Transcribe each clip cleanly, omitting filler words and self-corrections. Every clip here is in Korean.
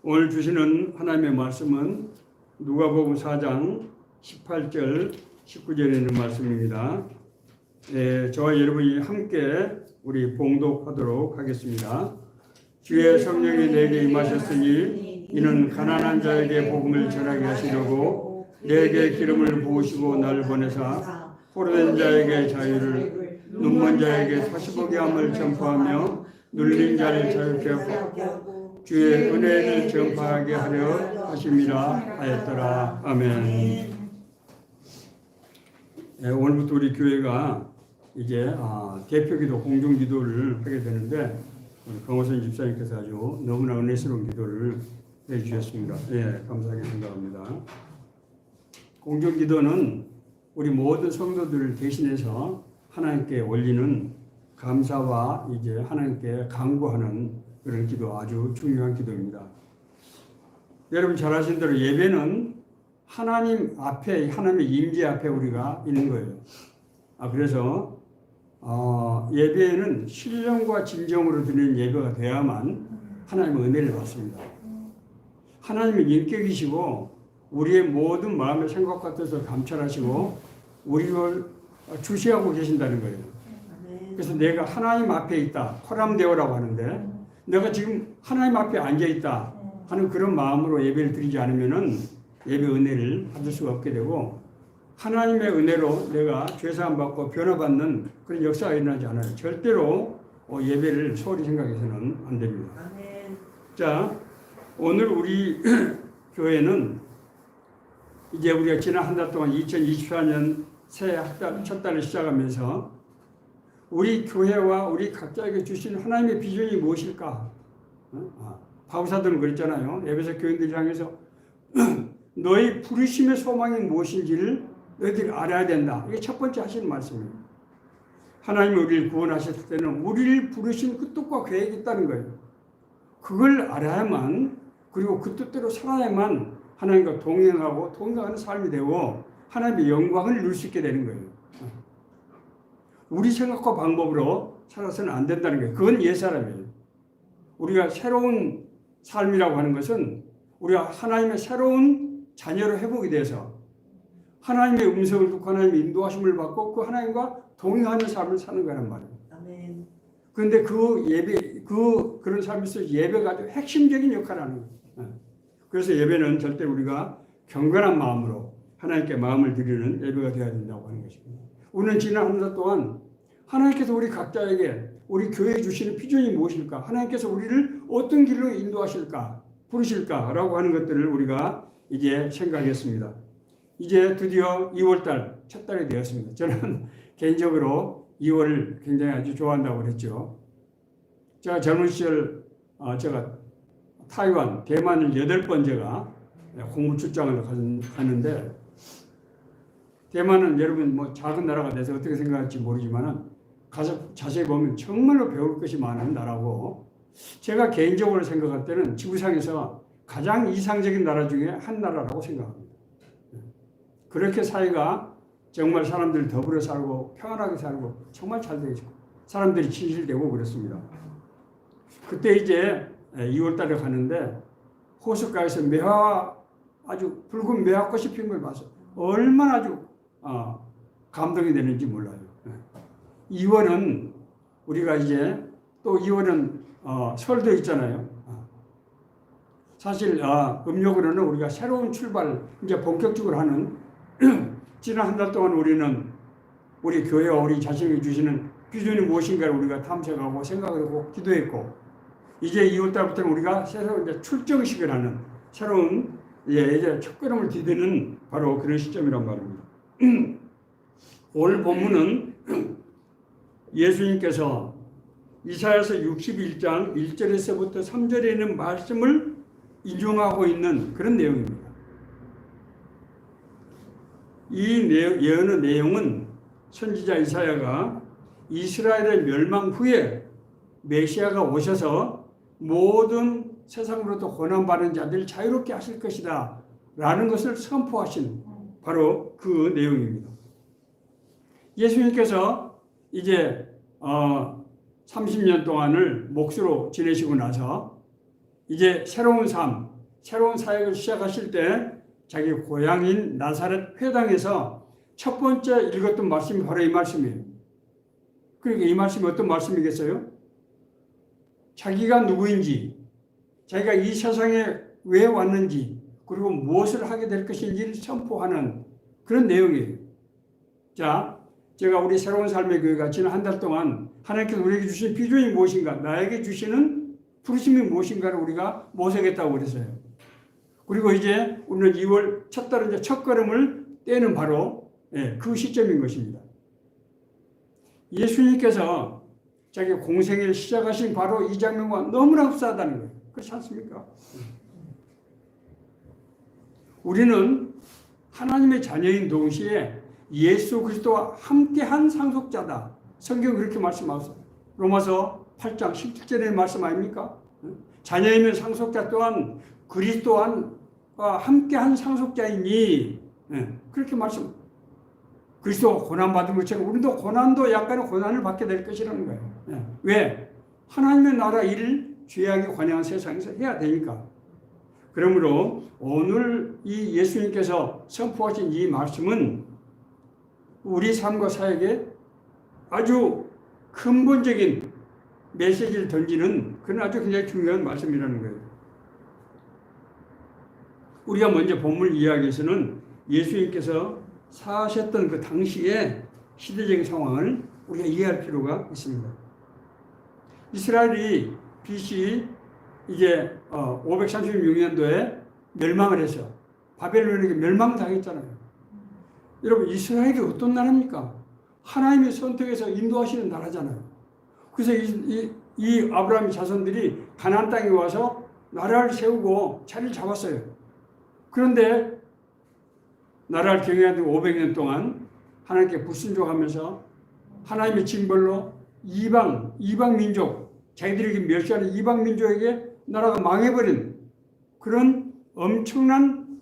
오늘 주시는 하나님의 말씀은 누가복음 4장 18절 19절에 있는 말씀입니다. 저와 여러분이 함께 우리 봉독하도록 하겠습니다. 주의 성령이 내게 임하셨으니 이는 가난한 자에게 복음을 전하게 하시려고 내게 기름을 부으시고 나를 보내사 포로된 자에게 자유를, 눈먼 자에게 다시 보게 함을 전파하며 눌린 자를 자유케 하고 주의 은혜를 전파하게 하려 하심이라 하였더라. 아멘. 오늘부터 우리 교회가 이제 대표기도 공중기도를 하게 되는데 우리 강호선 집사님께서 아주 너무나 은혜스러운 기도를 해주셨습니다. 감사하게 생각합니다. 공중기도는 우리 모든 성도들을 대신해서 하나님께 올리는 감사와 이제 하나님께 간구하는 그런 기도, 아주 중요한 기도입니다. 여러분 잘 아시는 대로 예배는 하나님 앞에, 하나님의 임재 앞에 우리가 있는 거예요. 그래서 예배는 신령과 진정으로 드리는 예배가 돼야만 하나님의 은혜를 받습니다. 하나님의 인격이시고 우리의 모든 마음의 생각과 뜻을 감찰하시고 우리를 주시하고 계신다는 거예요. 그래서 내가 하나님 앞에 있다, 코람데오라고 하는데 내가 지금 하나님 앞에 앉아있다 하는 그런 마음으로 예배를 드리지 않으면은 예배 은혜를 받을 수가 없게 되고 하나님의 은혜로 내가 죄사함 받고 변화받는 그런 역사가 일어나지 않아요. 절대로 예배를 소홀히 생각해서는 안 됩니다. 아멘. 자, 오늘 우리 교회는 이제 우리가 지난 한 달 동안 2024년 새 학달 첫 달을 시작하면서 우리 교회와 우리 각자에게 주신 하나님의 비전이 무엇일까? 바울사도는 그랬잖아요. 에베소 교인들 향해서 너희 부르심의 소망이 무엇인지를 너희들이 알아야 된다. 이게 첫 번째 하시는 말씀이에요. 하나님이 우리를 구원하셨을 때는 우리를 부르신 그 뜻과 계획이 있다는 거예요. 그걸 알아야만, 그리고 그 뜻대로 살아야만 하나님과 동행하는 삶이 되고 하나님의 영광을 누릴 수 있게 되는 거예요. 우리 생각과 방법으로 살아서는 안 된다는 거예요. 그건 옛사람이에요. 우리가 새로운 삶이라고 하는 것은 우리가 하나님의 새로운 자녀로 회복이 돼서 하나님의 음성을 듣고 하나님의 인도하심을 받고 그 하나님과 동행하는 삶을 사는 거란 말이에요. 아멘. 그런데 그런 삶에서 예배가 아주 핵심적인 역할을 하는 거예요. 그래서 예배는 절대 우리가 경건한 마음으로 하나님께 마음을 드리는 예배가 되어야 된다고 하는 것입니다. 우리는 지난 한 달 동안 하나님께서 우리 각자에게 우리 교회에 주시는 비전이 무엇일까? 하나님께서 우리를 어떤 길로 인도하실까? 부르실까라고 하는 것들을 우리가 이제 생각했습니다. 이제 드디어 2월달 첫 달이 되었습니다. 저는 개인적으로 2월을 굉장히 아주 좋아한다고 그랬죠. 제가 젊은 시절 제가 타이완, 대만을 8번 제가 공부 출장을 갔는데 대만은 여러분 작은 나라가 돼서 어떻게 생각할지 모르지만 가서 자세히 보면 정말로 배울 것이 많은 나라고 제가 개인적으로 생각할 때는 지구상에서 가장 이상적인 나라 중에 한 나라라고 생각합니다. 그렇게 사이가 정말 사람들 더불어 살고 평안하게 살고 정말 잘 되죠. 사람들이 친실되고 그렇습니다. 그때 이제 2월 달에 가는데 호숫가에서 아주 붉은 매화꽃이 핀 걸 봐서 얼마나 아주 감동이 되는지 몰라요. 2월은 우리가 이제 또 2월은 설도 있잖아요. 사실 음력으로는 우리가 새로운 출발 이제 본격적으로 하는 지난 한 달 동안 우리는 우리 교회와 우리 자신이 주시는 비전이 무엇인가를 우리가 탐색하고 생각하고 기도했고 이제 2월 달부터는 우리가 새로운 이제 출정식을 하는 새로운 이제 첫걸음을 디디는 바로 그런 시점이란 말입니다. 오늘 본문은 예수님께서 이사야서 61장 1절에서부터 3절에 있는 말씀을 인용하고 있는 그런 내용입니다. 이 예언의 내용은 선지자 이사야가 이스라엘의 멸망 후에 메시아가 오셔서 모든 세상으로부터 고난받은 자들을 자유롭게 하실 것이다 라는 것을 선포하신 바로 그 내용입니다. 예수님께서 이제 30년 동안을 몫으로 지내시고 나서 이제 새로운 삶, 새로운 사역을 시작하실 때 자기 고향인 나사렛 회당에서 첫 번째 읽었던 말씀이 바로 이 말씀이에요. 그러니까 이 말씀이 어떤 말씀이겠어요? 자기가 누구인지, 자기가 이 세상에 왜 왔는지, 그리고 무엇을 하게 될 것인지를 선포하는 그런 내용이에요. 자, 제가 우리 새로운 삶의 교회가 지난 한 달 동안 하나님께서 우리에게 주신 비전이 무엇인가, 나에게 주시는 부르심이 무엇인가를 우리가 모색했다고 그랬어요. 그리고 이제 우리는 2월 첫 달은 이제 첫 걸음을 떼는 바로 그 시점인 것입니다. 예수님께서 자기 공생애를 시작하신 바로 이 장면과 너무나 흡사하다는 거예요. 그렇지 않습니까? 우리는 하나님의 자녀인 동시에 예수 그리스도와 함께한 상속자다. 성경 그렇게 말씀하셨어요. 로마서 8장 17절의 말씀 아닙니까? 자녀이면 상속자 또한 그리스도와 함께한 상속자이니 그렇게 말씀. 그리스도가 고난받은 것처럼 우리도 고난도 약간의 고난을 받게 될 것이라는 거예요. 왜? 하나님의 나라 일을 죄악에 관여한 세상에서 해야 되니까. 그러므로 오늘 이 예수님께서 선포하신 이 말씀은 우리 삶과 사역에 아주 근본적인 메시지를 던지는 그런 아주 굉장히 중요한 말씀이라는 거예요. 우리가 먼저 본문 이야기에서는 예수님께서 사셨던 그 당시의 시대적인 상황을 우리가 이해할 필요가 있습니다. 이스라엘이 BC 이제 536년도에 멸망을 해서 바벨론에게 멸망당했잖아요. 여러분 이스라엘이 어떤 나라입니까? 하나님의 선택해서 인도하시는 나라잖아요. 그래서 이 아브라함의 자손들이 가나안 땅에 와서 나라를 세우고 자리를 잡았어요. 그런데 나라를 경영하는 500년 동안 하나님께 불순종하면서 하나님의 징벌로 이방 민족, 자기들에게 멸시하는 이방 민족에게 나라가 망해버린 그런 엄청난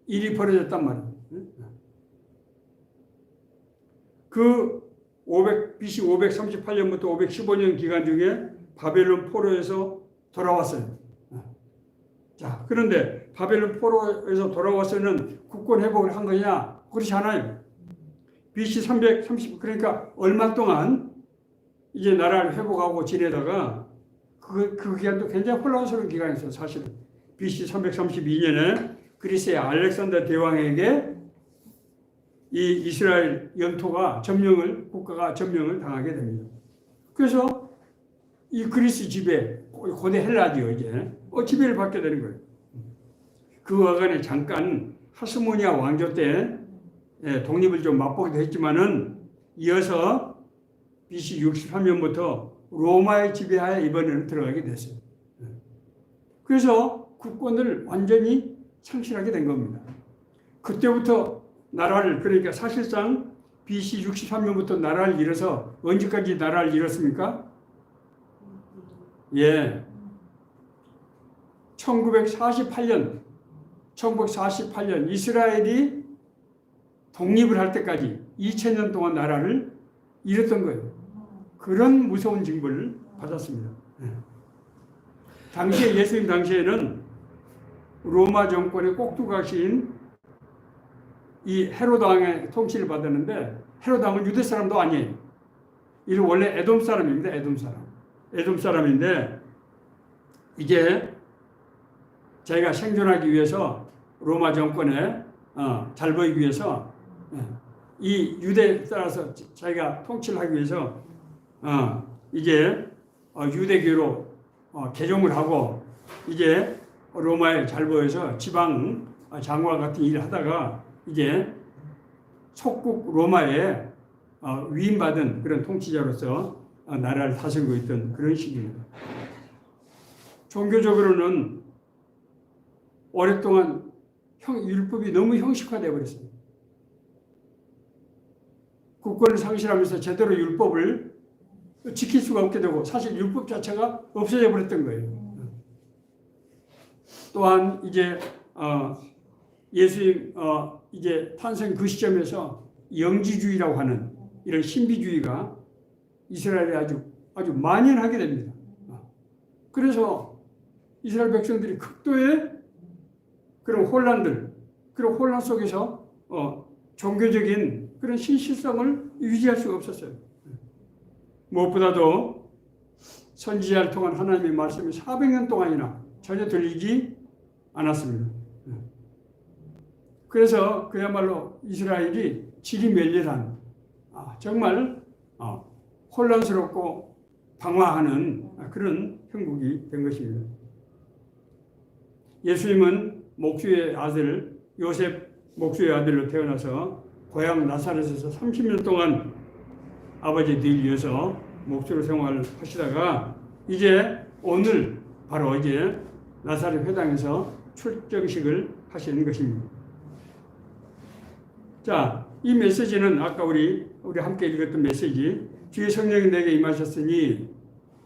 일이 벌어졌단 말이에요. 그 BC 538년부터 515년 기간 중에 바벨론 포로에서 돌아왔어요. 자, 그런데 바벨론 포로에서 돌아와서는 국권 회복을 한 거냐? 그렇지 않아요. BC 330, 그러니까 얼마 동안 이제 나라를 회복하고 지내다가 그 기간도 굉장히 혼란스러운 기간이었어요, 사실은. BC 332년에 그리스의 알렉산더 대왕에게 이 이스라엘 영토가 국가가 점령을 당하게 됩니다. 그래서 이 그리스 지배, 고대 헬라디오 이제 지배를 받게 되는 거예요. 그 와간에 잠깐 하스모니아 왕조 때 독립을 좀 맛보기도 했지만은 이어서 BC 63년부터 로마의 지배하에 이번에는 들어가게 됐어요. 그래서 국권을 완전히 상실하게 된 겁니다. 그때부터 나라를, 그러니까 사실상 BC 63년부터 나라를 잃어서 언제까지 나라를 잃었습니까? 1948년 이스라엘이 독립을 할 때까지 2000년 동안 나라를 잃었던 거예요. 그런 무서운 징벌을 받았습니다. 당시에 예수님 당시에는 로마 정권의 꼭두각시인 이 헤롯 왕의 통치를 받았는데 헤롯 왕은 유대 사람도 아니에요. 이는 원래 에돔 사람입니다. 에돔 사람인데 이제 자기가 생존하기 위해서 로마 정권에 잘 보이기 위해서 이 유대에 따라서 자기가 통치를 하기 위해서 이제 유대교로 개종을 하고 이제 로마에 잘 보여서 지방 장관 같은 일을 하다가 이제 속국 로마에 위임받은 그런 통치자로서 나라를 다스리고 있던 그런 시기입니다. 종교적으로는 오랫동안 율법이 너무 형식화되어 버렸습니다. 국권을 상실하면서 제대로 율법을 지킬 수가 없게 되고 사실 율법 자체가 없어져 버렸던 거예요. 또한 이제 예수님 이제 탄생 그 시점에서 영지주의라고 하는 이런 신비주의가 이스라엘에 아주 만연하게 됩니다. 그래서 이스라엘 백성들이 극도의 그런 혼란들, 그런 혼란 속에서 종교적인 그런 신실성을 유지할 수가 없었어요. 무엇보다도 선지자를 통한 하나님의 말씀이 400년 동안이나 전혀 들리지 않았습니다. 그래서 그야말로 이스라엘이 지리멸렬한 정말 혼란스럽고 방황하는 그런 형국이 된 것입니다. 예수님은 목수의 아들 요셉 목수의 아들로 태어나서 고향 나사렛에서 30년 동안 아버지 뒤를 이어서 목수로 생활하시다가 이제 오늘 바로 이제 나사렛 회당에서 출정식을 하시는 것입니다. 자, 이 메시지는 아까 우리 함께 읽었던 메시지, 주의 성령이 내게 임하셨으니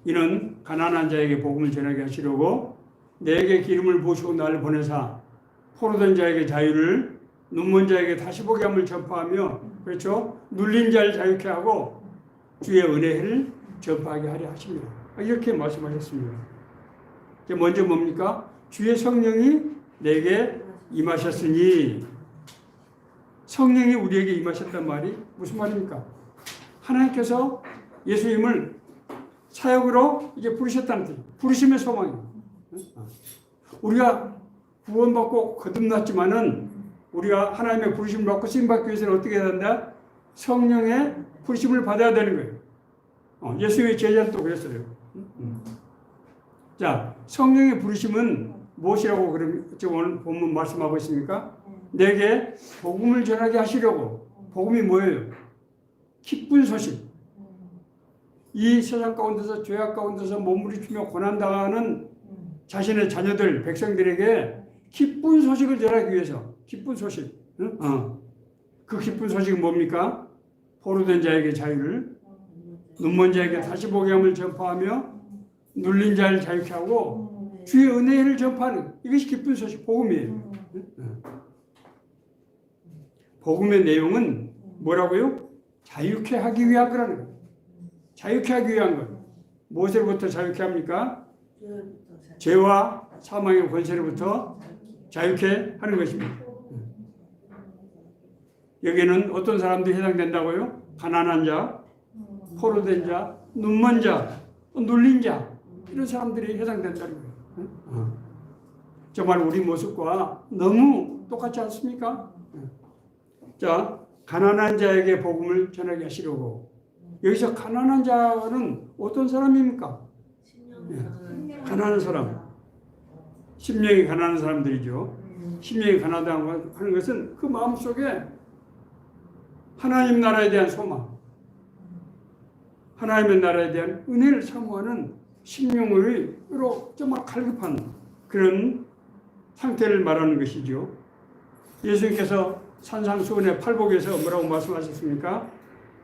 이는 가난한 자에게 복음을 전하게 하시려고 내게 기름을 부으시고 나를 보내사 포로된 자에게 자유를, 눈먼 자에게 다시 보게 함을 전파하며, 그렇죠? 눌린 자를 자유케 하고 주의 은혜를 전파하게 하려 하십니다. 이렇게 말씀하셨습니다. 먼저 뭡니까? 주의 성령이 내게 임하셨으니, 성령이 우리에게 임하셨단 말이 무슨 말입니까? 하나님께서 예수님을 사역으로 이제 부르셨다는 뜻, 부르심의 소망입니다. 우리가 구원받고 거듭났지만은 우리가 하나님의 부르심을 받고 쓰임받기 위해서는 어떻게 해야 된다? 성령의 부르심을 받아야 되는 거예요. 예수의 제자는 또 그랬어요. 자, 성령의 부르심은 무엇이라고 그럼 오늘 본문 말씀하고 있습니까? 내게 복음을 전하게 하시려고. 복음이 뭐예요? 기쁜 소식. 이 세상 가운데서 죄악 가운데서 몸부림치며 고난당하는 자신의 자녀들, 백성들에게 기쁜 소식을 전하기 위해서. 기쁜 소식. 그 기쁜 소식은 뭡니까? 포로된 자에게 자유를, 눈먼 자에게 다시 보게 함을 전파하며 눌린 자를 자유케 하고 주의 은혜를 전파하는, 이것이 기쁜 소식, 복음이에요. 복음의 내용은 뭐라고요? 자유케 하기 위한 거라는 거예요. 자유케 하기 위한 것. 무엇으로부터 자유케 합니까? 죄와 사망의 권세로부터 자유케 하는 것입니다. 여기는 어떤 사람들이 해당된다고요? 가난한 자, 포로된 자, 눈먼 자, 눌린 자, 이런 사람들이 해당된다는 거예요. 정말 우리 모습과 너무 똑같지 않습니까? 자, 가난한 자에게 복음을 전하게 하시려고. 여기서 가난한 자는 어떤 사람입니까? 가난한 사람. 심령이 가난한 사람들이죠. 심령이 가난하다고 하는 것은 그 마음속에 하나님 나라에 대한 소망, 하나님의 나라에 대한 은혜를 사모하는 심령으로 정말 갈급한 그런 상태를 말하는 것이죠. 예수님께서 산상수훈의 팔복에서 뭐라고 말씀하셨습니까?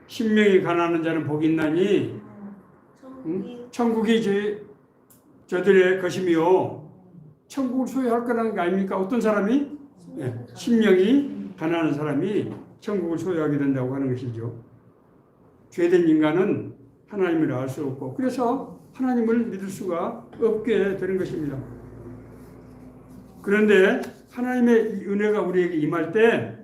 심령이 가난한 자는 복이 있나니 천국이 저들의 것이며 천국을 소유할 거라는 거 아닙니까? 어떤 사람이? 심령이 가난한 사람이 천국을 소유하게 된다고 하는 것이죠. 죄된 인간은 하나님을 알 수 없고 그래서 하나님을 믿을 수가 없게 되는 것입니다. 그런데 하나님의 은혜가 우리에게 임할 때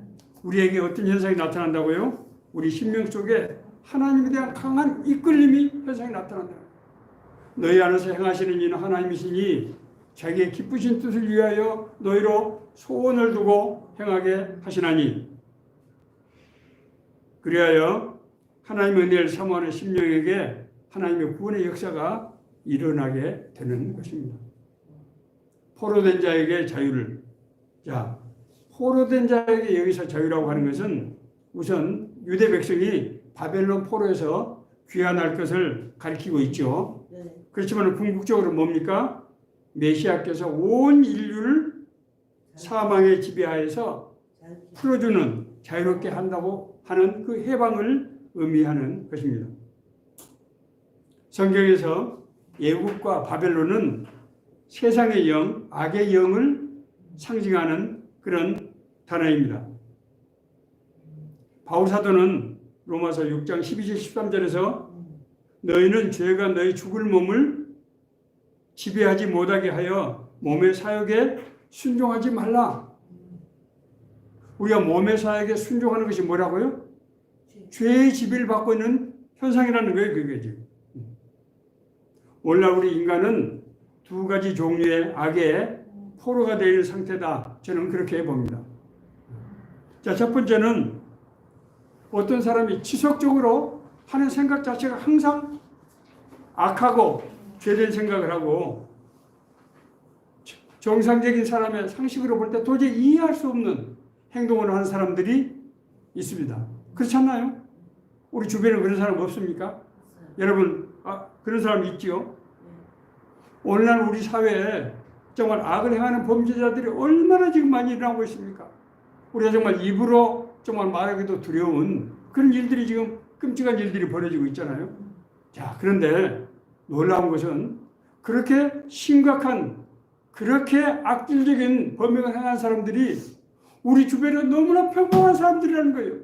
우리에게 어떤 현상이 나타난다고요? 우리 심령 속에 하나님에 대한 강한 이끌림이 현상이 나타난다. 너희 안에서 행하시는 이는 하나님이시니 자기의 기쁘신 뜻을 위하여 너희로 소원을 두고 행하게 하시나니, 그리하여 하나님의 은혜를 사모하는 심령에게 하나님의 구원의 역사가 일어나게 되는 것입니다. 포로된 자에게 자유를. 자, 포로된 자에게 여기서 자유라고 하는 것은 우선 유대 백성이 바벨론 포로에서 귀환할 것을 가리키고 있죠. 그렇지만 궁극적으로 뭡니까? 메시아께서 온 인류를 사망의 지배하에서 풀어주는, 자유롭게 한다고 하는 그 해방을 의미하는 것입니다. 성경에서 애국과 바벨론은 세상의 영, 악의 영을 상징하는 그런 단어입니다. 바울사도는 로마서 6장 12절 13절에서 너희는 죄가 너희 죽을 몸을 지배하지 못하게 하여 몸의 사욕에 순종하지 말라. 우리가 몸의 사역에 순종하는 것이 뭐라고요? 죄의 지배를 받고 있는 현상이라는 거예요. 그게 지금. 오늘날 우리 인간은 두 가지 종류의 악의 포로가 되어 있는 상태다. 저는 그렇게 봅니다. 자, 첫 번째는 어떤 사람이 지속적으로 하는 생각 자체가 항상 악하고 죄된 생각을 하고 정상적인 사람의 상식으로 볼 때 도저히 이해할 수 없는 행동을 하는 사람들이 있습니다. 그렇지 않나요? 우리 주변에 그런 사람 없습니까? 여러분, 그런 사람 있지요? 오늘날 우리 사회에 정말 악을 행하는 범죄자들이 얼마나 지금 많이 일어나고 있습니까? 우리가 정말 입으로 정말 말하기도 두려운 그런 일들이 지금 끔찍한 일들이 벌어지고 있잖아요. 자, 그런데 놀라운 것은 그렇게 심각한 그렇게 악질적인 범행을 행한 사람들이 우리 주변에 너무나 평범한 사람들이라는 거예요.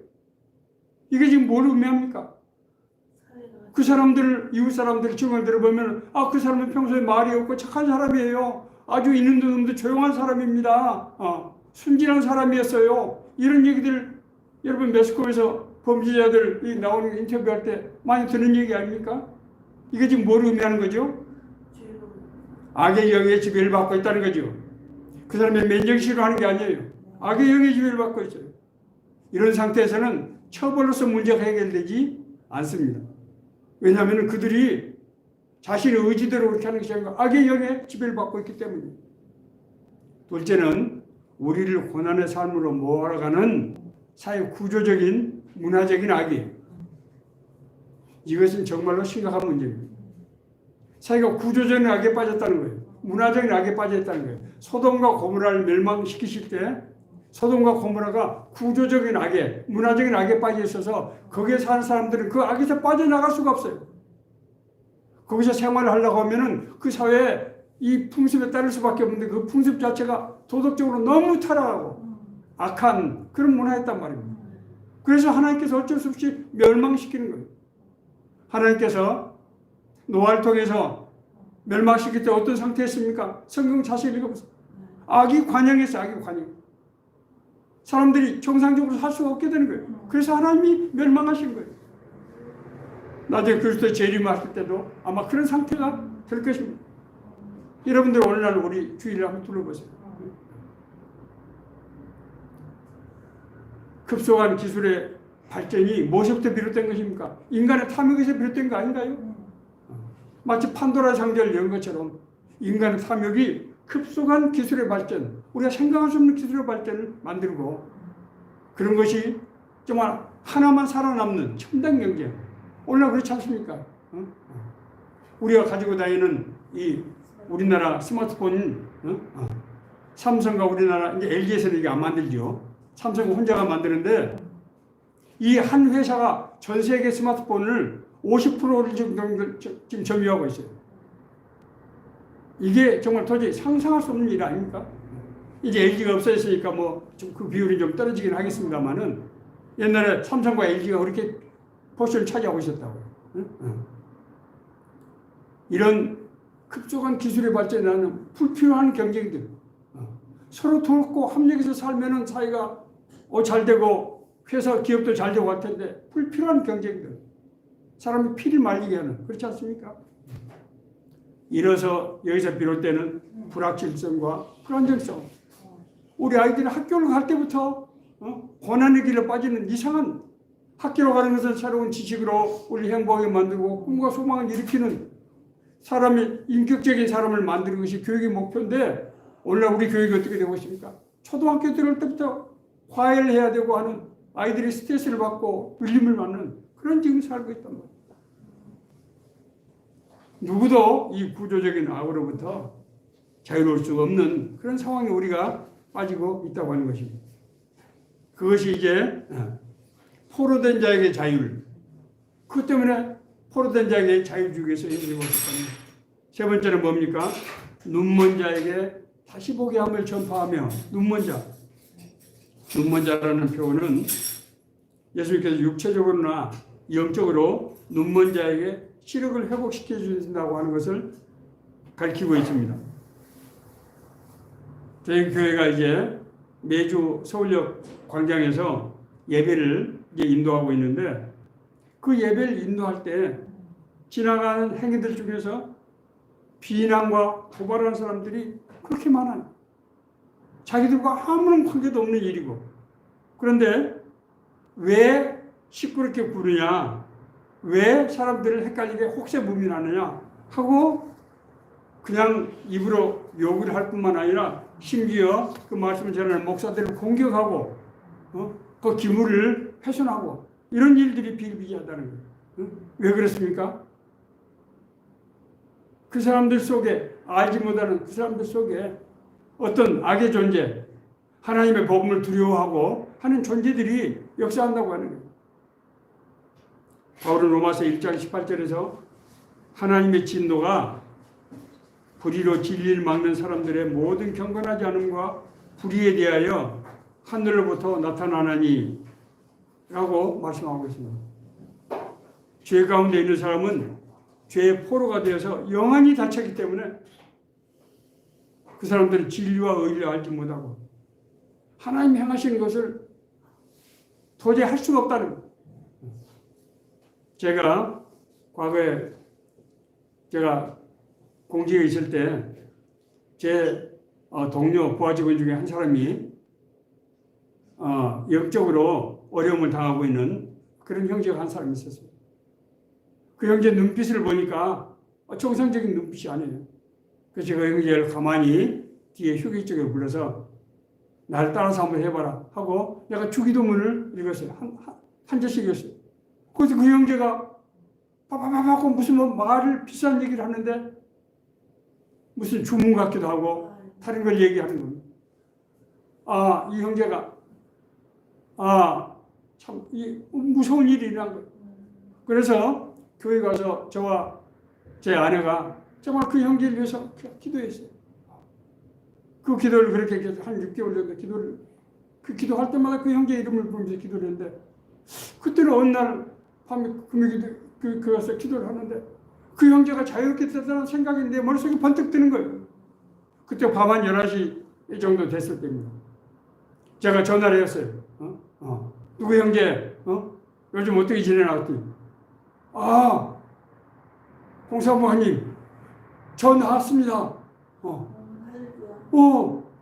이게 지금 뭘 의미합니까? 그 사람들, 이웃 사람들 증언을 들어보면 그 사람은 평소에 말이 없고 착한 사람이에요. 아주 있는 듯 없는 듯 조용한 사람입니다. 순진한 사람이었어요. 이런 얘기들 여러분 매스컴에서 범죄자들이 나오는 인터뷰할 때 많이 듣는 얘기 아닙니까? 이게 지금 뭘 의미하는 거죠? 악의 영의 지배를 받고 있다는 거죠. 그 사람의 맨정신으로 하는 게 아니에요. 악의 영의 지배를 받고 있어요. 이런 상태에서는 처벌로서 문제가 해결되지 않습니다. 왜냐하면 그들이 자신의 의지대로 그렇게 하는 것이 아니고 악의 영의 지배를 받고 있기 때문이에요. 둘째는 우리를 고난의 삶으로 몰아가는 사회 구조적인 문화적인 악이에요. 이것은 정말로 심각한 문제입니다. 사회가 구조적인 악에 빠졌다는 거예요. 문화적인 악에 빠졌다는 거예요. 소돔과 고모라를 멸망시키실 때 소돔과 고모라가 구조적인 악에, 문화적인 악에 빠져 있어서 거기에 사는 사람들은 그 악에서 빠져나갈 수가 없어요. 거기서 생활을 하려고 하면은 그 사회에 이 풍습에 따를 수밖에 없는데 그 풍습 자체가 도덕적으로 너무 타락하고 악한 그런 문화였단 말입니다. 그래서 하나님께서 어쩔 수 없이 멸망시키는 거예요. 하나님께서 노아를 통해서 멸망시킬 때 어떤 상태였습니까? 성경 자세히 읽어보세요. 악이 관영했어요. 악이 관영. 사람들이 정상적으로 살 수가 없게 되는 거예요. 그래서 하나님이 멸망하신 거예요. 나중에 그리스도의 재림하실 때도 아마 그런 상태가 될 것입니다. 여러분들 오늘날 우리 주위를 한번 둘러보세요. 급속한 기술의 발전이 무엇부터 비롯된 것입니까? 인간의 탐욕에서 비롯된 거 아닌가요? 마치 판도라 상자를 연 것처럼 인간의 탐욕이 급속한 기술의 발전, 우리가 생각할 수 없는 기술의 발전을 만들고 그런 것이 정말 하나만 살아남는 첨단 경제. 오늘날 그렇지 않습니까? 우리가 가지고 다니는 이 우리나라 스마트폰, 삼성과 우리나라 이제 LG에서는 이게 안 만들죠. 삼성은 혼자가 만드는데 이 한 회사가 전 세계 스마트폰을 50%를 지금 점유하고 있어요. 이게 정말 도저히 상상할 수 없는 일 아닙니까? 이제 LG가 없어졌으니까 뭐 그 비율이 좀 떨어지긴 하겠습니다만은 옛날에 삼성과 LG가 그렇게 포션을 차지하고 있었다고요. 이런 급속한 기술의 발전에 나는 불필요한 경쟁들, 서로 돕고 협력해서 살면은 사회가 잘 되고 회사 기업도 잘 되고 할 텐데 불필요한 경쟁들, 사람이 피를 말리게 하는, 그렇지 않습니까? 이래서 여기서 비롯되는 불확실성과 불안정성. 우리 아이들이 학교를 갈 때부터 고난의 길로 빠지는 이상한, 학교로 가는 것은 새로운 지식으로 우리 행복하게 만들고 꿈과 소망을 일으키는 사람의 인격적인 사람을 만드는 것이 교육의 목표인데 오늘날 우리 교육이 어떻게 되고 있습니까? 초등학교 들어올 때부터 과외를 해야 되고 하는, 아이들이 스트레스를 받고 눌림을 받는 그런 지금 살고 있단 말이에요. 누구도 이 구조적인 악으로부터 자유로울 수 없는 그런 상황에 우리가 빠지고 있다고 하는 것입니다. 그것이 이제 포로된 자에게 자유를, 그것 때문에 포로된 자에게 자유 주기 위해서 힘들고 있습니다. 세 번째는 뭡니까? 눈먼 자에게 다시 보게 함을 전파하며. 눈먼 자. 눈먼 자라는 표현은 예수님께서 육체적으로나 영적으로 눈먼 자에게 시력을 회복시켜 주신다고 하는 것을 가리키고 있습니다. 저희 교회가 이제 매주 서울역 광장에서 예배를 이제 인도하고 있는데 그 예배를 인도할 때 지나가는 행인들 중에서 비난과 고발하는 사람들이 그렇게 많아요. 자기들과 아무런 관계도 없는 일이고. 그런데 왜 시끄럽게 부르냐, 왜 사람들을 헷갈리게 혹세무민하느냐 하고 그냥 입으로 욕을 할 뿐만 아니라 심지어 그 말씀을 전하는 목사들을 공격하고 그 기물을 훼손하고 이런 일들이 비일비재하다는 거예요. 왜 그렇습니까? 그 사람들 속에 알지 못하는 그 사람들 속에 어떤 악의 존재, 하나님의 복음을 두려워하고 하는 존재들이 역사한다고 하는 거예요. 바울은 로마서 1장 18절에서 하나님의 진노가 불의로 진리를 막는 사람들의 모든 경건하지 않음과 불의에 대하여 하늘로부터 나타나나니 라고 말씀하고 있습니다. 죄 가운데 있는 사람은 죄의 포로가 되어서 영원히 닫혔기 때문에 그 사람들은 진리와 의리를 알지 못하고 하나님 행하시는 것을 도저히 할 수가 없다는 거예요. 제가 과거에 제가 공직에 있을 때 제 동료 부하 직원 중에 한 사람이 영적으로 어려움을 당하고 있는 그런 형제가 한 사람이 있었어요. 그 형제 눈빛을 보니까 정상적인 눈빛이 아니에요. 그래서 그 형제를 가만히 뒤에 휴게 쪽에 불러서 나를 따라서 한번 해봐라 하고 내가 주기도문을 읽었어요. 한 절씩 읽었어요. 그래서 그 형제가 빠바바바고 무슨 말을 비싼 얘기를 하는데 무슨 주문 같기도 하고 다른 걸 얘기하는 겁니다. 이 형제가 참 무서운 일이 일어난 거예요. 그래서 교회 가서 저와 제 아내가 정말 그 형제를 위해서 기도했어요. 그 기도를 그렇게 한 6개월 정도 기도할 때마다 그 형제 이름을 부르면서 기도를 했는데 그때는 어느 날 밤에 금요일 가서 기도를 하는데 그 형제가 자유롭게 됐다는 생각이 내 머릿속에 번뜩 드는 거예요. 그때 밤 한 11시 정도 됐을 때입니다. 제가 전화를 했어요. 누구 형제? 요즘 어떻게 지내나 했더니 공사부하님 저 나왔습니다.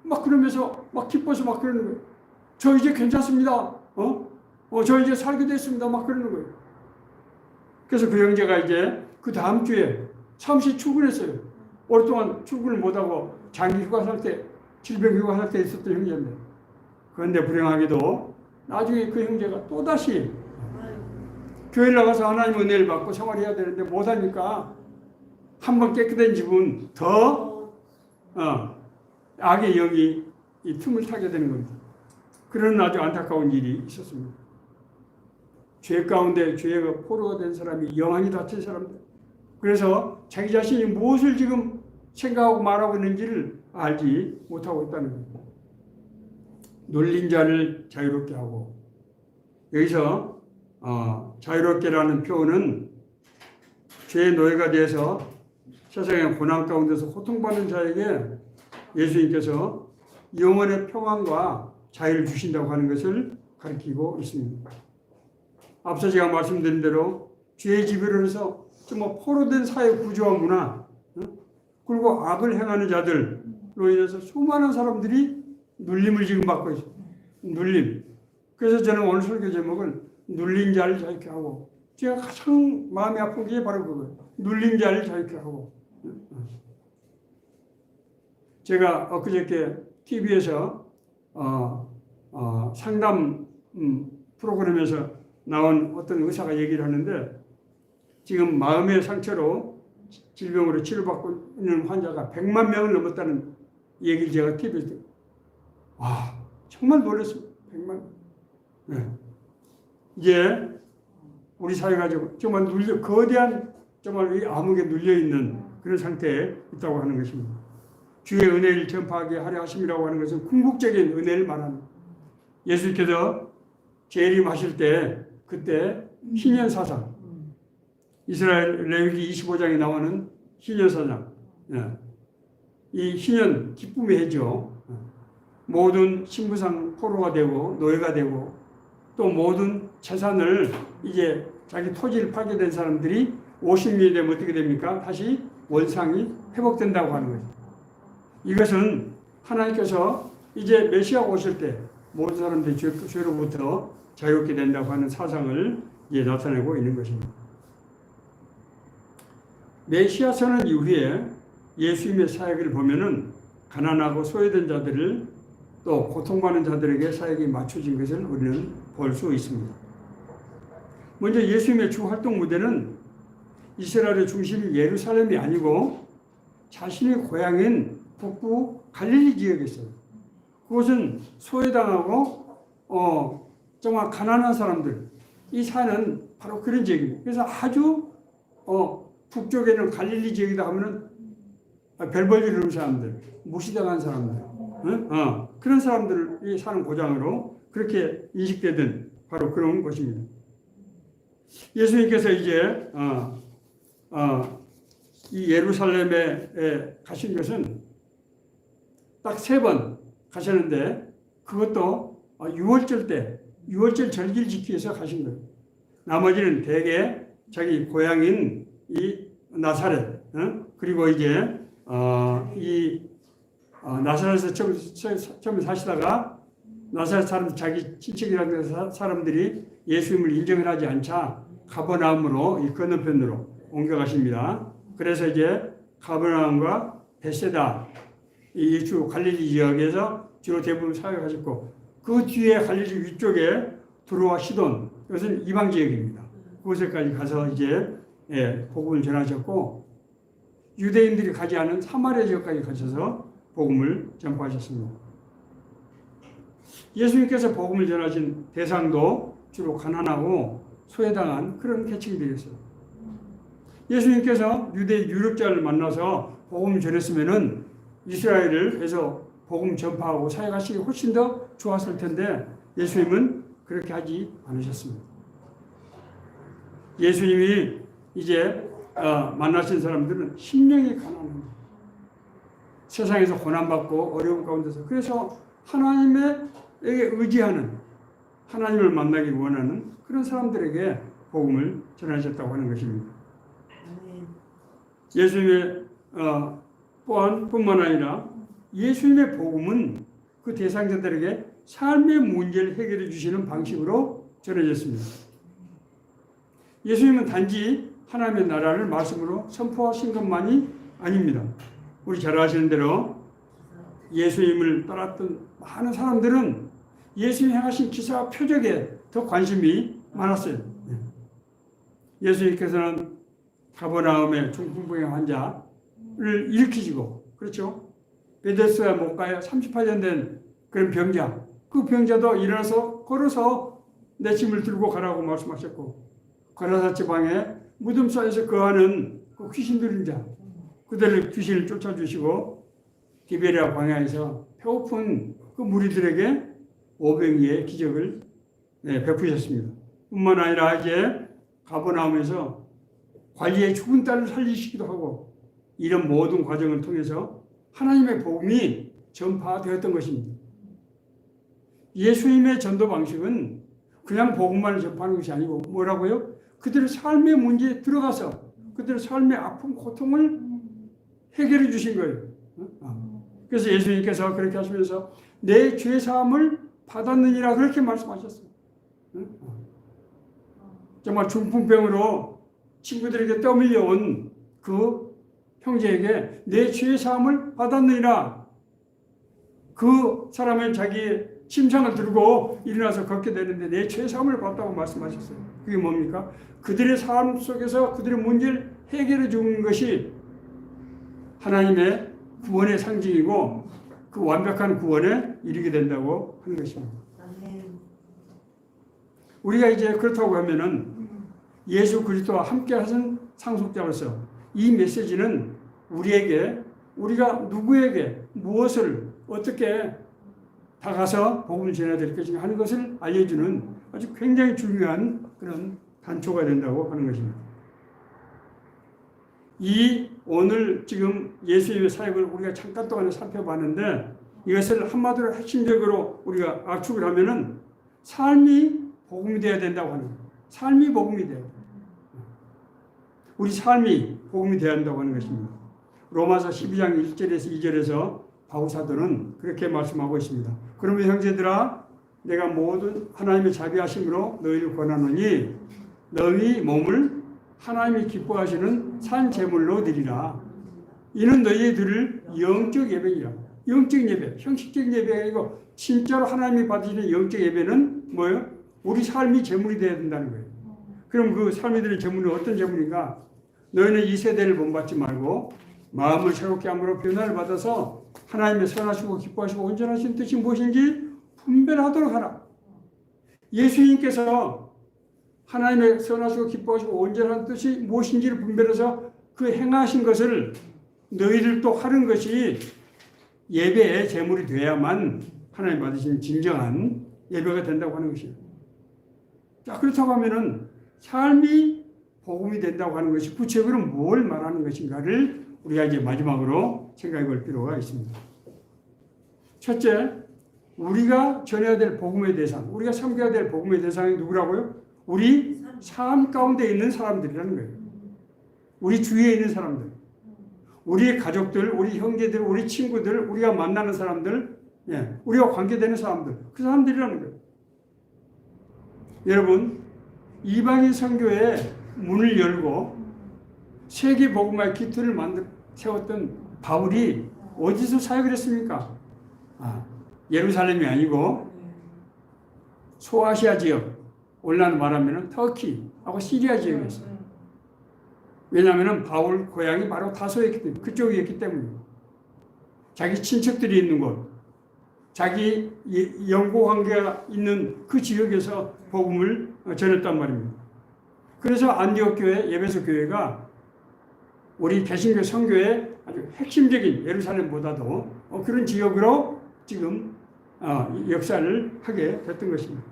막 그러면서 막 기뻐서 막 그러는 거예요. 저 이제 괜찮습니다. 저 이제 살게 됐습니다. 막 그러는 거예요. 그래서 그 형제가 이제 그 다음 주에 잠시 출근했어요. 오랫동안 출근을 못하고 장기 휴가 살 때, 질병 휴가 살 때 있었던 형제인데. 그런데 불행하게도 나중에 그 형제가 또다시 교회를 나가서 하나님 은혜를 받고 생활해야 되는데 못하니까 한번 깨끗한 집은 더 악의 영이 이 틈을 타게 되는 겁니다. 그런 아주 안타까운 일이 있었습니다. 죄 가운데 죄가 포로가 된 사람이 영원히 닫힌 사람들. 그래서 자기 자신이 무엇을 지금 생각하고 말하고 있는지를 알지 못하고 있다는 겁니다. 눌린 자를 자유롭게 하고 여기서 자유롭게라는 표현은 죄의 노예가 돼서 세상의 고난 가운데서 고통받는 자에게 예수님께서 영원의 평안과 자유를 주신다고 하는 것을 가리키고 있습니다. 앞서 제가 말씀드린 대로 죄의 지배로 해서 정말 포로된 사회 구조와 문화 그리고 악을 행하는 자들로 인해서 수많은 사람들이 눌림을 지금 받고 있어요. 눌림. 그래서 저는 오늘 설교 제목은 눌린 자를 자유케 하고 제가 가장 마음이 아픈 게 바로 그거예요. 눌린 자를 자유케 하고 제가 엊그저께 TV에서 상담 프로그램에서 나온 어떤 의사가 얘기를 하는데 지금 마음의 상처로 질병으로 치료받고 있는 환자가 100만 명을 넘었다는 얘기를 제가 TV에서 정말 놀랐습니다. 100만. 네. 이제 우리 사회가 정말 거대한 정말 암흑에 눌려있는 그런 상태에 있다고 하는 것입니다. 주의 은혜를 전파하게 하려 하심이라고 하는 것은 궁극적인 은혜를 말합니다. 예수께서 재림하실 때 그때 희년사상 이스라엘 레위기 25장에 나오는 희년사상 이 희년 기쁨의 해죠. 모든 신부상 포로가 되고 노예가 되고 또 모든 재산을 이제 자기 토지를 팔게 된 사람들이 50년이 되면 어떻게 됩니까? 다시 원상이 회복된다고 하는 거죠. 이것은 하나님께서 이제 메시아가 오실 때 모든 사람들이 죄로부터 자유롭게 된다고 하는 사상을 이제 나타내고 있는 것입니다. 메시아 선언 이후에 예수님의 사역을 보면은 가난하고 소외된 자들을 또 고통받는 자들에게 사역이 맞춰진 것을 우리는 볼 수 있습니다. 먼저 예수님의 주 활동 무대는 이스라엘의 중심이 예루살렘이 아니고 자신의 고향인 북부 갈릴리 지역이었어요. 그것은 소외당하고 정말 가난한 사람들이 사는 바로 그런 지역입니다. 그래서 아주 북쪽에는 갈릴리 지역이다 하면은 별벌 이루는 사람들, 무시당한 사람들, 그런 사람들이 사는 고장으로 그렇게 인식되던 바로 그런 곳입니다. 예수님께서 이제 이 예루살렘에 가신 것은 딱 3번 가셨는데 그것도 6월절 절기를 지키기 위해서 가신 거예요. 나머지는 대개 자기 고향인 이 나사렛, 그리고 이제 나사렛에서 처음에 사시다가 나사렛 사람 자기 친척이라는 사람들이 예수님을 인정을 하지 않자 가버나움으로 이 건너편으로 옮겨가십니다. 그래서 이제 가버나움과 베세다 이 주 갈릴리 지역에서 주로 대부분 사역하셨고 그 뒤에 갈릴리 위쪽에 두로와 시돈 이것은 이방 지역입니다. 그곳에까지 가서 이제 복음을 전하셨고 유대인들이 가지 않은 사마리아 지역까지 가셔서 복음을 전파하셨습니다. 예수님께서 복음을 전하신 대상도 주로 가난하고 소외당한 그런 계층들이었어요. 예수님께서 유대 유력자를 만나서 복음을 전했으면은 이스라엘을 해서 복음 전파하고 사역하시기 훨씬 더 좋았을 텐데 예수님은 그렇게 하지 않으셨습니다. 예수님이 이제 만나신 사람들은 심령이 가난합니다. 세상에서 고난받고 어려움 가운데서 그래서 하나님에게 의지하는 하나님을 만나기 원하는 그런 사람들에게 복음을 전하셨다고 하는 것입니다. 예수님의 뿐만 아니라 예수님의 복음은 그 대상자들에게 삶의 문제를 해결해 주시는 방식으로 전해졌습니다. 예수님은 단지 하나님의 나라를 말씀으로 선포하신 것만이 아닙니다. 우리 잘 아시는 대로 예수님을 따랐던 많은 사람들은 예수님이 행하신 기사와 표적에 더 관심이 많았어요. 예수님께서는 가버나움의 중풍병의 환자를 일으키시고 그렇죠. 베데스다 못가에 38년 된 그런 병자 그 병자도 일어나서 걸어서 내 짐을 들고 가라고 말씀하셨고 가라사 지방에 무덤 사이에서 거하는 그 귀신 들린 자 그들을 귀신을 쫓아주시고 디베리아 광야에서 배고픈 그 무리들에게 500여의 기적을 베푸셨습니다. 뿐만 아니라 이제 가버나움에서 관리의 죽은 딸을 살리시기도 하고 이런 모든 과정을 통해서 하나님의 복음이 전파되었던 것입니다. 예수님의 전도 방식은 그냥 복음만을 전파하는 것이 아니고 뭐라고요? 그들의 삶의 문제에 들어가서 그들의 삶의 아픔, 고통을 해결해 주신 거예요. 그래서 예수님께서 그렇게 하시면서 내 죄 사함을 받았느니라 그렇게 말씀하셨어요. 정말 중풍병으로 친구들에게 떠밀려온 그 형제에게 내 죄 사함을 받았느니라. 그 사람은 자기의 침상을 들고 일어나서 걷게 되는데 내 죄 사함을 받았다고 말씀하셨어요. 그게 뭡니까? 그들의 삶 속에서 그들의 문제를 해결해 주는 것이 하나님의 구원의 상징이고 그 완벽한 구원에 이르게 된다고 하는 것입니다. 우리가 이제 그렇다고 하면은 예수 그리스도와 함께 하신 상속자로서 이 메시지는 우리에게 우리가 누구에게 무엇을 어떻게 다가서 복음을 전해야 될 것인가 하는 것을 알려주는 아주 굉장히 중요한 그런 단초가 된다고 하는 것입니다. 이 오늘 지금 예수님의 사역을 우리가 잠깐 동안에 살펴봤는데 이것을 한마디로 핵심적으로 우리가 압축을 하면은 삶이 복음이 되어야 된다고 하는 거예요. 삶이 복음이 돼야 돼요. 우리 삶이 복음이 되어야 한다고 하는 것입니다. 로마서 12장 1절에서 2절에서 바울사도는 그렇게 말씀하고 있습니다. 그러면 형제들아 내가 모든 하나님의 자비하심으로 너희를 권하노니 너희 몸을 하나님이 기뻐하시는 산 제물로 드리라. 이는 너희의 드릴 영적 예배이라. 영적 예배, 형식적인 예배가 아니고 진짜로 하나님이 받으시는 영적 예배는 뭐예요? 우리 삶이 제물이 되어야 된다는 거예요. 그럼 그 삶이 되는 제물은 어떤 제물인가? 너희는 이 세대를 본받지 말고 마음을 새롭게 함으로 변화를 받아서 하나님의 선하시고 기뻐하시고 온전하신 뜻이 무엇인지 분별하도록 하라. 예수님께서 하나님의 선하시고 기뻐하시고 온전한 뜻이 무엇인지를 분별해서 그 행하신 것을 너희들도 하는 것이 예배의 제물이 되어야만 하나님 받으신 진정한 예배가 된다고 하는 것이에요. 자, 그렇다고 하면은 삶이 복음이 된다고 하는 것이 구체적으로 뭘 말하는 것인가를 우리가 이제 마지막으로 생각해 볼 필요가 있습니다. 첫째, 우리가 전해야 될 복음의 대상, 우리가 섬겨야 될 복음의 대상이 누구라고요? 우리 삶 가운데 있는 사람들이라는 거예요. 우리 주위에 있는 사람들, 우리의 가족들, 우리 형제들, 우리 친구들, 우리가 만나는 사람들, 우리가 관계되는 사람들, 그 사람들이라는 거예요. 여러분, 이방인 선교에 문을 열고 세계 복음화의 기틀을 세웠던 바울이 어디서 사역을 했습니까? 예루살렘이 아니고 소아시아 지역, 오늘날 말하면 터키하고 시리아 지역이었어요. 왜냐하면 바울 고향이 바로 다소였기 때문에, 그쪽이었기 때문이에요. 자기 친척들이 있는 곳, 자기 연고 관계가 있는 그 지역에서 복음을 전했단 말입니다. 그래서 안디옥 교회, 에베소 교회가 우리 개신교 선교의 아주 핵심적인 예루살렘보다도 그런 지역으로 지금 역사를 하게 됐던 것입니다.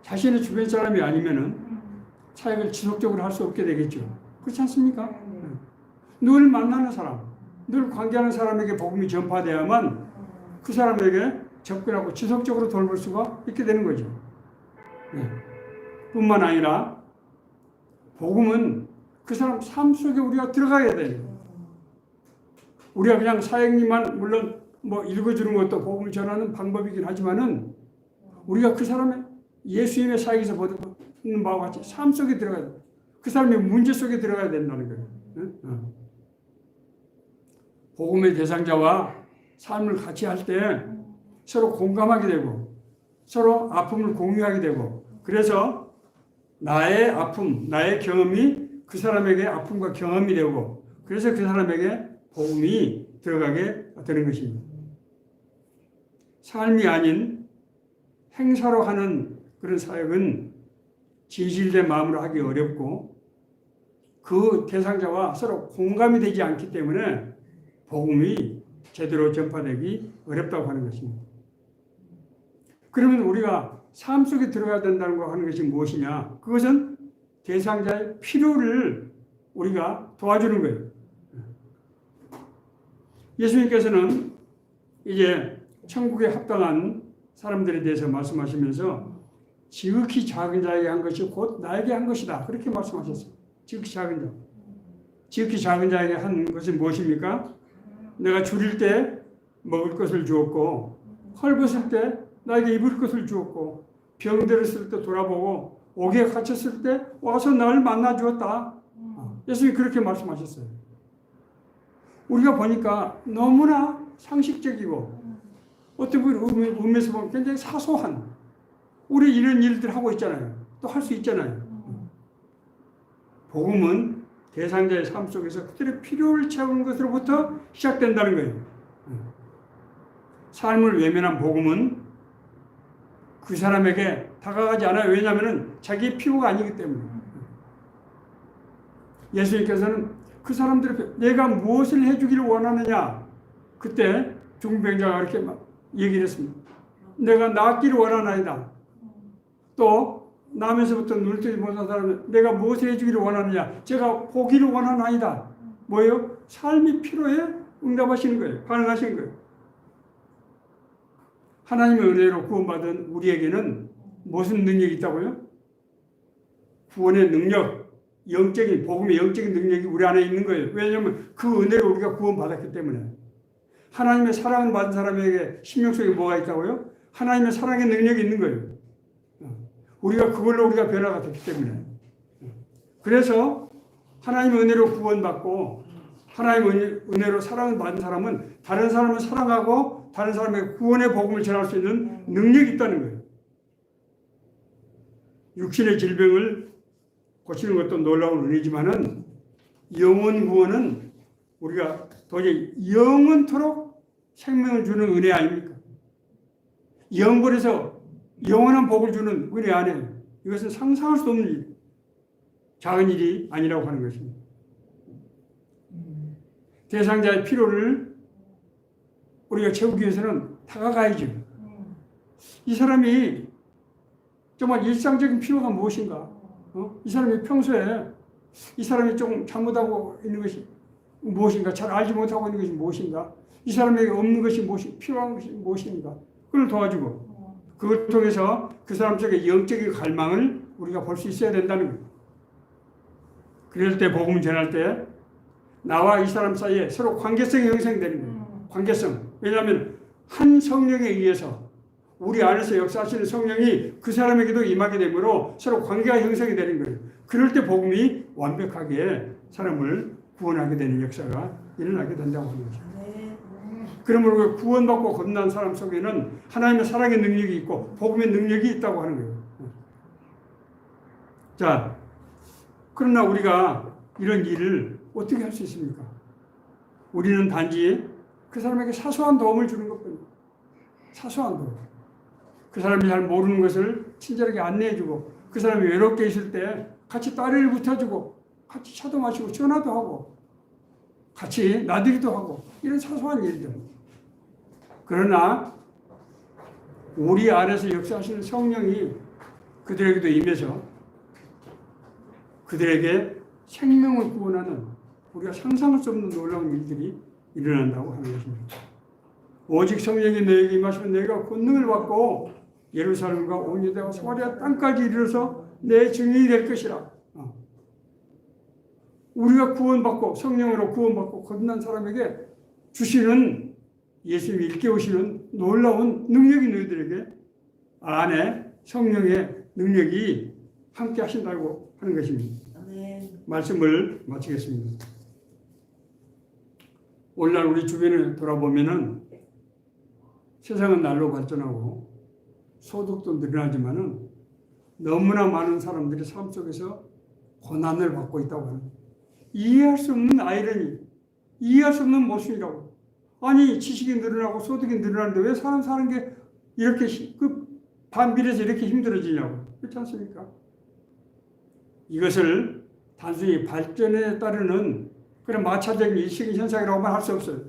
자신의 주변 사람이 아니면은 사역을 지속적으로 할 수 없게 되겠죠. 그렇지 않습니까? 늘 만나는 사람, 늘 관계하는 사람에게 복음이 전파되어야만 그 사람에게 접근하고 지속적으로 돌볼 수가 있게 되는 거죠. 뿐만 아니라 복음은 그 사람 삶 속에 우리가 들어가야 돼요. 우리가 그냥 사역님만 물론 뭐 읽어주는 것도 복음을 전하는 방법이긴 하지만은 우리가 그 사람의 예수님의 사역에서 보는 바와 같이 삶 속에 들어가야 돼. 그 사람의 문제 속에 들어가야 된다는 거예요. 복음의 대상자와 삶을 같이 할 때 서로 공감하게 되고 서로 아픔을 공유하게 되고 그래서 나의 아픔, 나의 경험이 그 사람에게 아픔과 경험이 되고 그래서 그 사람에게 복음이 들어가게 되는 것입니다. 삶이 아닌 행사로 하는 그런 사역은 진실된 마음으로 하기 어렵고 그 대상자와 서로 공감이 되지 않기 때문에 복음이 제대로 전파되기 어렵다고 하는 것입니다. 그러면 우리가 삶 속에 들어가야 된다는 거 하는 것이 무엇이냐? 그것은 대상자의 필요를 우리가 도와주는 거예요. 예수님께서는 이제 천국에 합당한 사람들에 대해서 말씀하시면서 지극히 작은 자에게 한 것이 곧 나에게 한 것이다. 그렇게 말씀하셨어요. 지극히 작은 자. 지극히 작은 자에게 한 것은 무엇입니까? 내가 줄일 때 먹을 것을 주었고 헐벗을 때 나에게 입을 것을 주었고 병들었을 때 돌아보고 옥에 갇혔을 때 와서 나를 만나 주었다. 예수님이 그렇게 말씀하셨어요. 우리가 보니까 너무나 상식적이고 어떤 의미에서 보면 굉장히 사소한 우리 이런 일들 하고 있잖아요. 또 할 수 있잖아요. 복음은 대상자의 삶 속에서 그들의 필요를 채우는 것으로부터 시작된다는 거예요. 삶을 외면한 복음은 그 사람에게 다가가지 않아요. 왜냐하면 자기의 필요가 아니기 때문에. 예수님께서는 그 사람들에게 내가 무엇을 해주기를 원하느냐. 그때 중병자가 이렇게 막 얘기를 했습니다. 내가 낫기를 원하나이다. 또 나면서부터 눈을 뜨지 못한 사람은 내가 무엇을 해주기를 원하느냐. 제가 보기를 원하나이다. 뭐예요? 삶이 필요해? 응답하시는 거예요. 가능하신 거예요. 하나님의 은혜로 구원받은 우리에게는 무슨 능력이 있다고요? 구원의 능력, 영적인, 복음의 영적인 능력이 우리 안에 있는 거예요. 왜냐하면 그 은혜로 우리가 구원받았기 때문에. 하나님의 사랑을 받은 사람에게 심령 속에 뭐가 있다고요? 하나님의 사랑의 능력이 있는 거예요. 우리가 그걸로 우리가 변화가 됐기 때문에. 그래서 하나님의 은혜로 구원받고 하나님의 은혜로 사랑을 받은 사람은 다른 사람을 사랑하고 다른 사람에게 구원의 복음을 전할 수 있는 능력이 있다는 거예요. 육신의 질병을 고치는 것도 놀라운 은혜지만은 영혼 구원은 우리가 도저히 영원토록 생명을 주는 은혜 아닙니까? 영벌에서 영원한 복을 주는 은혜 아니에요. 이것은 상상할 수 없는 일, 작은 일이 아니라고 하는 것입니다. 대상자의 필요를 우리가 채우기 위해서는 다가가야죠. 이 사람이 정말 일상적인 필요가 무엇인가? 이 사람이 평소에 이 사람이 좀 잘못하고 있는 것이 무엇인가? 잘 알지 못하고 있는 것이 무엇인가? 이 사람에게 없는 것이 무엇이 필요한 것이 무엇인가? 그걸 도와주고 그걸 통해서 그 사람 속에 영적인 갈망을 우리가 볼 수 있어야 된다는 거예요. 그럴 때 복음을 전할 때 나와 이 사람 사이에 서로 관계성이 형성되는 거예요. 관계성. 왜냐하면 한 성령에 의해서 우리 안에서 역사하시는 성령이 그 사람에게도 임하게 되므로 서로 관계가 형성이 되는 거예요. 그럴 때 복음이 완벽하게 사람을 구원하게 되는 역사가 일어나게 된다고 하는 거죠. 그러므로 구원받고 거듭난 사람 속에는 하나님의 사랑의 능력이 있고 복음의 능력이 있다고 하는 거예요. 자, 그러나 우리가 이런 일을 어떻게 할 수 있습니까? 우리는 단지 그 사람에게 사소한 도움을 주는 것뿐이에요. 사소한 도움. 그 사람이 잘 모르는 것을 친절하게 안내해주고 그 사람이 외롭게 있을 때 같이 다리를 붙여주고 같이 차도 마시고 전화도 하고 같이 나들이도 하고 이런 사소한 일들. 그러나 우리 안에서 역사하시는 성령이 그들에게도 임해서 그들에게 생명을 구원하는 우리가 상상할 수 없는 놀라운 일들이 일어난다고 하는 것입니다. 오직 성령이 너에게 임하시면 너희가 권능을 받고 예루살렘과 온 유대와 사마리아 땅까지 이르러서 내 증인이 될 것이라. 우리가 구원받고 성령으로 구원받고 거듭난 사람에게 주시는 예수님이 일깨우시는 놀라운 능력이 너희들에게 안에 성령의 능력이 함께 하신다고 하는 것입니다. 말씀을 마치겠습니다. 오늘날 우리 주변을 돌아보면은 세상은 날로 발전하고 소득도 늘어나지만은 너무나 많은 사람들이 삶 속에서 고난을 받고 있다고 합니다. 이해할 수 없는 아이러니, 이해할 수 없는 모순이라고. 아니 지식이 늘어나고 소득이 늘어나는데 왜 사는 게 이렇게 그 반비례해서 이렇게 힘들어지냐고. 그렇지 않습니까? 이것을 단순히 발전에 따르는 그런 마차적인 일시적인 현상이라고만 할 수 없어요.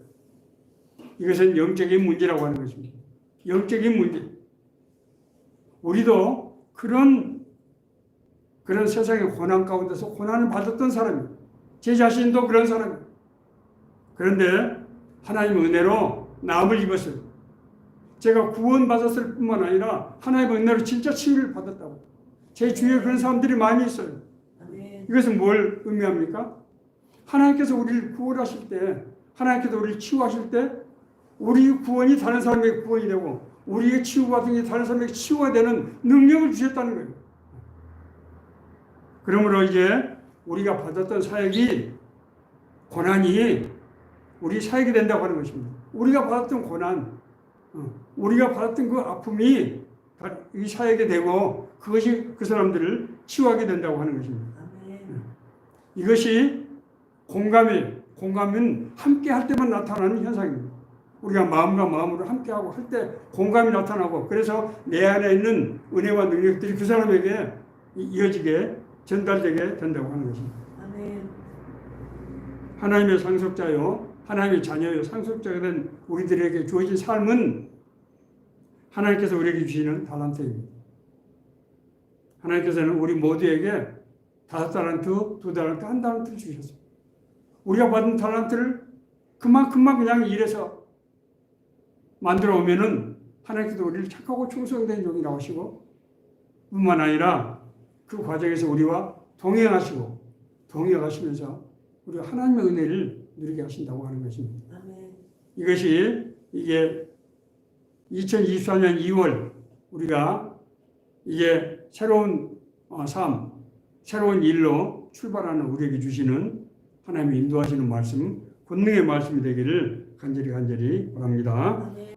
이것은 영적인 문제라고 하는 것입니다. 영적인 문제. 우리도 그런 세상의 고난 가운데서 고난을 받았던 사람이에요. 제 자신도 그런 사람이에요. 그런데 하나님의 은혜로 나음을 입었어요. 제가 구원받았을 뿐만 아니라 하나님의 은혜로 진짜 치유를 받았다고. 제 주위에 그런 사람들이 많이 있어요. 이것은 뭘 의미합니까? 하나님께서 우리를 구원하실 때, 하나님께서 우리를 치유하실 때 우리 구원이 다른 사람에게 구원이 되고 우리의 치유받은 게 다른 사람에게 치유가 되는 능력을 주셨다는 거예요. 그러므로 이제 우리가 받았던 사역이 고난이 우리 사역이 된다고 하는 것입니다. 우리가 받았던 고난, 우리가 받았던 그 아픔이 이 사역이 되고 그것이 그 사람들을 치유하게 된다고 하는 것입니다. 이것이 공감이에요. 공감은 함께 할 때만 나타나는 현상입니다. 우리가 마음과 마음으로 함께하고 할 때 공감이 나타나고 그래서 내 안에 있는 은혜와 능력들이 그 사람에게 이어지게 전달되게 된다고 하는 것입니다. 하나님의 상속자요, 하나님의 자녀요, 상속자가 된 우리들에게 주어진 삶은 하나님께서 우리에게 주시는 달란트입니다. 하나님께서는 우리 모두에게 5달란트, 2달란트, 1달란트를 주셨습니다. 우리가 받은 달란트를 그만큼만 그냥 일해서 만들어 오면은 하나님께서 우리를 착하고 충성된 종이라고 하시고 뿐만 아니라 그 과정에서 우리와 동행하시면서 우리가 하나님의 은혜를 누리게 하신다고 하는 것입니다. 아멘. 이게 2024년 2월 우리가 이게 새로운 삶, 새로운 일로 출발하는 우리에게 주시는 하나님이 인도하시는 말씀, 권능의 말씀이 되기를 간절히 바랍니다. 아멘.